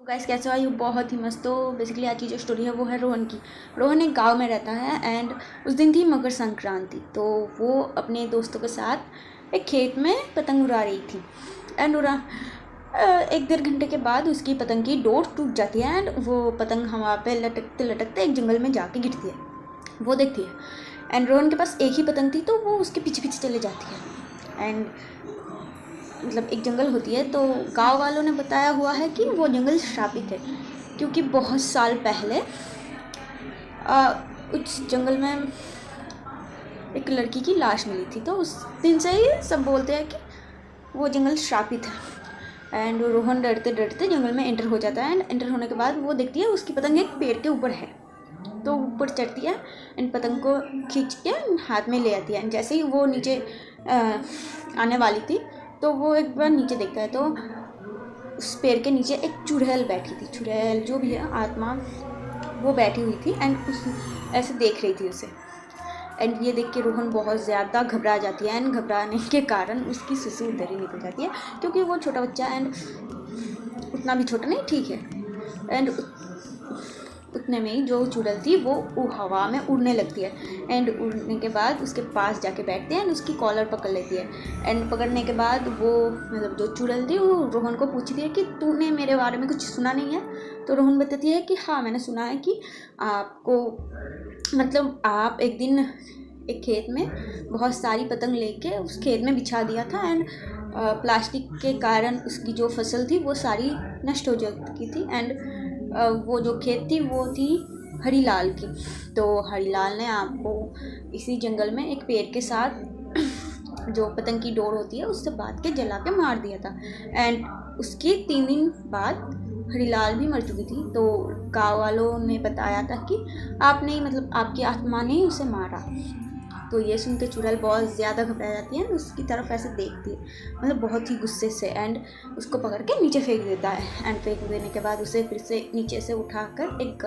तो गाइस कैसे हो? ये बहुत ही मस्त। तो बेसिकली आज की जो स्टोरी है वो है रोहन की। रोहन एक गांव में रहता है एंड उस दिन थी मकर संक्रांति। तो वो अपने दोस्तों के साथ एक खेत में पतंग उड़ा रही थी एंड एक डेढ़ घंटे के बाद उसकी पतंग की डोर टूट जाती है एंड वो पतंग हवा पे लटकते लटकते एक जंगल में जाके गिरती है। वो देखती है एंड रोहन के पास एक ही पतंग थी तो वो उसके पीछे पीछे चले जाती है एंड मतलब एक जंगल होती है। तो गांव वालों ने बताया हुआ है कि वो जंगल श्रापित है क्योंकि बहुत साल पहले उस जंगल में एक लड़की की लाश मिली थी। तो उस दिन से ही सब बोलते हैं कि वो जंगल श्रापित है। एंड रोहन डरते डरते जंगल में एंटर हो जाता है एंड एंटर होने के बाद वो देखती है उसकी पतंग एक पेड़ के ऊपर है। तो ऊपर चढ़ती है एंड पतंग को खींच के हाथ में ले आती है एंड जैसे ही वो नीचे आने वाली थी तो वो एक बार नीचे देखता है तो उस पेड़ के नीचे एक चुड़ैल बैठी थी। चुड़ैल जो भी है आत्मा वो बैठी हुई थी एंड उस ऐसे देख रही थी उसे। एंड ये देख के रोहन बहुत ज़्यादा घबरा जाती है एंड घबराने के कारण उसकी सुसु उधर ही निकल जाती है क्योंकि वो छोटा बच्चा एंड उतना भी छोटा नहीं, ठीक है। एंड उतने में ही जो चुड़ैल थी वो हवा में उड़ने लगती है एंड उड़ने के बाद उसके पास जाके बैठते हैं एंड उसकी कॉलर पकड़ लेती है एंड पकड़ने के बाद वो मतलब जो चुड़ैल थी वो रोहन को पूछती है कि तूने मेरे बारे में कुछ सुना नहीं है। तो रोहन बताती है कि हाँ मैंने सुना है कि आपको मतलब आप एक दिन एक खेत में बहुत सारी पतंग लेके उस खेत में बिछा दिया था एंड प्लास्टिक के कारण उसकी जो फसल थी वो सारी नष्ट हो चुकी थी एंड वो जो खेत थी वो थी हरीलाल की। तो हरीलाल ने आपको इसी जंगल में एक पेड़ के साथ जो पतंग की डोर होती है उससे बांध के जला के मार दिया था एंड उसके 3 दिन बाद हरीलाल भी मर चुकी थी। तो गाँव वालों ने बताया था कि आपने मतलब आपकी आत्मा ने ही उसे मारा। तो ये सुन के चुड़ैल बहुत ज़्यादा घबरा जाती है उसकी तरफ ऐसे देखती है मतलब बहुत ही गुस्से से एंड उसको पकड़ के नीचे फेंक देता है एंड फेंक देने के बाद उसे फिर से नीचे से उठाकर एक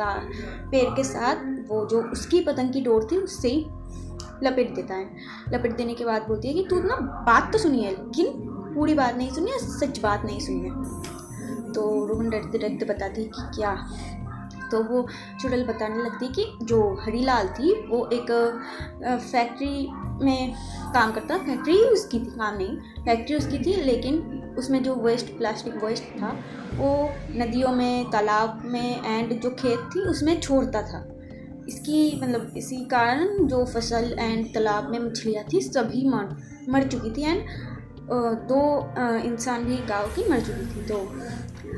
पेड़ के साथ वो जो उसकी पतंग की डोर थी उससे ही लपेट देता है। लपेट देने के बाद बोलती है कि तू ना बात तो सुनी है लेकिन पूरी बात नहीं सुनी है, सच बात नहीं सुनी है। तो रोहन डरते डरते बताती है कि क्या। तो वो चुड़ैल बताने लगती कि जो हरीलाल थी वो एक फैक्ट्री में काम करता। फैक्ट्री उसकी थी, काम नहीं, फैक्ट्री उसकी थी लेकिन उसमें जो वेस्ट प्लास्टिक वेस्ट था वो नदियों में तालाब में एंड जो खेत थी उसमें छोड़ता था। इसकी मतलब इसी कारण जो फसल एंड तालाब में मछलियाँ थी सभी मर चुकी थी एंड 2 इंसान भी गाँव की मर चुकी थी। तो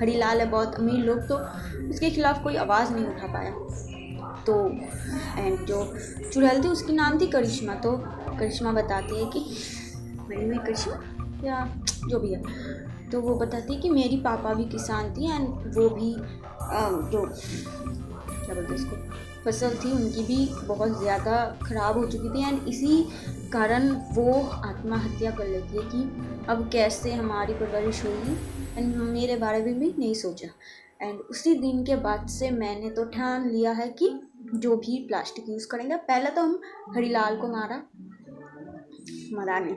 हरीलाल है बहुत अमीर लोग तो उसके खिलाफ कोई आवाज़ नहीं उठा पाया। तो एंड जो चुड़ैल थी उसकी नाम थी करिश्मा। तो करिश्मा बताती है कि मेरी में करिश्मा या जो भी है, तो वो बताती है कि मेरी पापा भी किसान थी एंड वो भी जो क्या बोलते हैं इसको फसल थी उनकी भी बहुत ज़्यादा ख़राब हो चुकी थी एंड इसी कारण वो आत्महत्या कर लेती है कि अब कैसे हमारी परवरिश होगी एंड मेरे बारे में भी नहीं सोचा। एंड उसी दिन के बाद से मैंने तो ठान लिया है कि जो भी प्लास्टिक यूज़ करेंगे, पहले तो हम हरीलाल को मरा नहीं,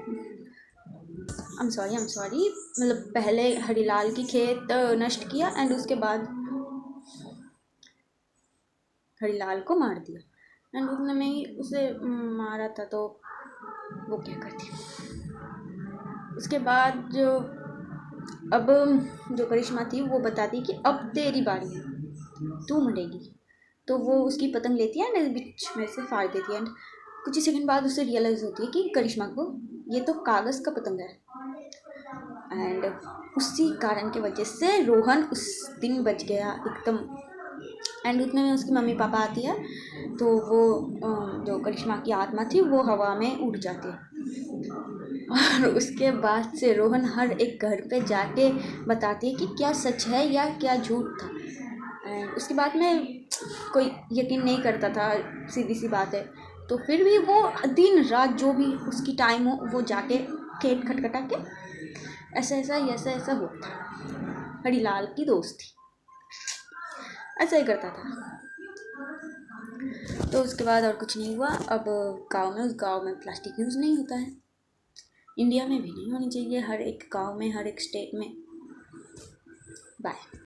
आई एम सॉरी मतलब पहले हरीलाल की खेत नष्ट किया एंड उसके बाद हरीलाल को मार दिया एंड उतने में ही उसे मारा था। तो वो क्या करती उसके बाद अब जो करिश्मा थी वो बताती कि अब तेरी बारी है, तू मरेगी। तो वो उसकी पतंग लेती है एंड बीच में से फाड़ देती है एंड कुछ ही सेकंड बाद उसे रियलाइज़ होती है कि करिश्मा को ये तो कागज़ का पतंग है एंड उसी कारण की वजह से रोहन उस दिन बच गया एकदम। एंड उतने में उसकी मम्मी पापा आती है तो वो जो करिश्मा की आत्मा थी वो हवा में उड़ जाती है और उसके बाद से रोहन हर एक घर पे जाके बताती है कि क्या सच है या क्या झूठ था। एंड उसके बाद में कोई यकीन नहीं करता था, सीधी सी बात है। तो फिर भी वो दिन रात जो भी उसकी टाइम हो वो जाके खेत खटखटा के ऐसा होता। हरीलाल की दोस्त थी, ऐसा ही करता था। तो उसके बाद और कुछ नहीं हुआ। अब उस गांव में प्लास्टिक यूज़ नहीं होता है, इंडिया में भी नहीं होनी चाहिए, हर एक गांव में हर एक स्टेट में। बाय।